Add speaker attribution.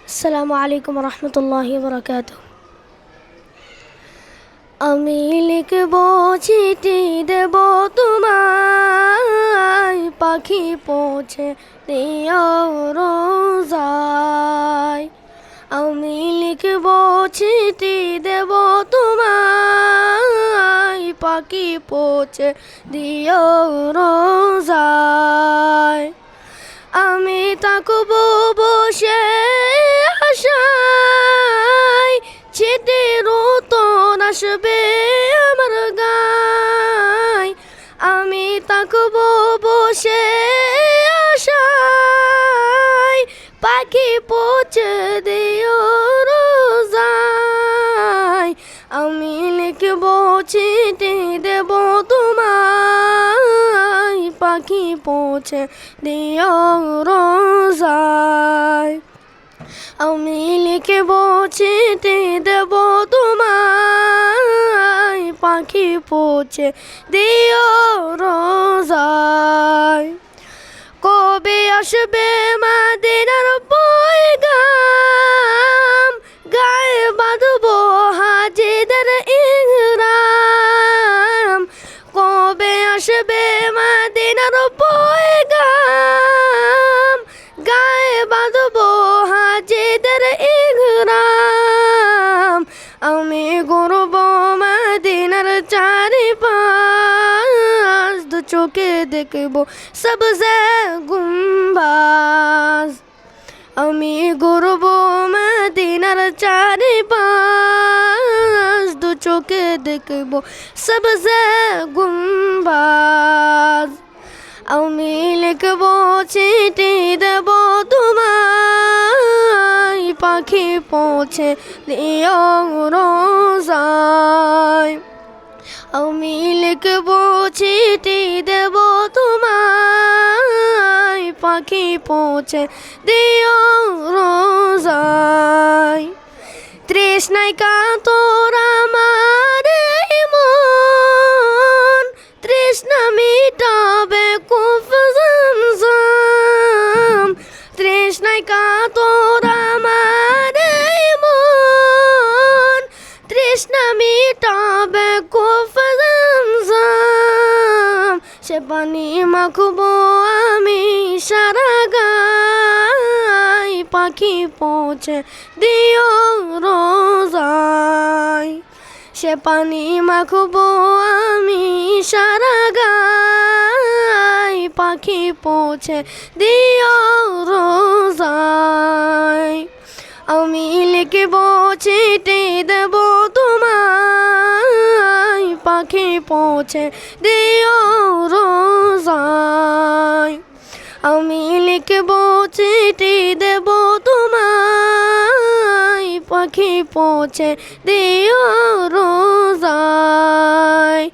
Speaker 1: আসসালামু আলাইকুম রহমতুল্লাহি বরকাত। আমি লিখব চিঠি দেব তোমায়, পাখি পৌঁছে দিও রোজায়। আমি লিখব চিঠি দেব তোমায়, পাখি পৌঁছে দিও রোজায়। আমি তাকব বসে আশায়, চিঠির উত্তর আসবে আমার গায়। আমি তাকব বসে আশায়, পাখি পৌঁছে দিও রোজায়। আমি লিখব চিঠি দেব তোমায়, পাখি পৌঁছে দিও রোজায়। আমি লিখব চিঠি দেব তোমায়, পাখি পৌঁছে দিও রোজায়। কবে আসবে মদিনার পয়গাম, গায়ে বাঁধব হাজিদের ইহরাম। কবে আসবে মদিনার পয়গাম, গায়ে বাঁধব হাজিদের ইহরাম। আমি ঘুরব মদিনার চারিপাশ, দু চোখে দেখব সবজে গুম্বাজ। আমি ঘুরব মদিনার চারিপাশ, দু চোখে দেখব সবজে গুম্বাজ। আমি লিখব চিঠি দেব তোমায়, পাখি পৌঁছে দিও রোজায়। আমি লিখব চিঠি দেব তোমায়, পাখি পৌঁছে দিও রোজায়। তৃষ্ণায় কাতর আমার মন, তৃষ্ণা মিটাবে কুফ জমজম। তৃষ্ণায় কাতর আমার মন, তৃষ্ণা মিটাবে কুফ জমজম। সে পানি মাখবো আমি সারা গায়, পাখি পৌঁছে দিও রোজায়। সে পানি মাখবো আমি সারা গায়, পাখি পৌঁছে দিও রোজায়। আমি লিখব চিঠি দেব তোমায়, পাখি পৌঁছে দিও রোজায়। আমি লিখব চিঠি দেব তোমায়, পাখি পৌঁছে দিও রোজায়।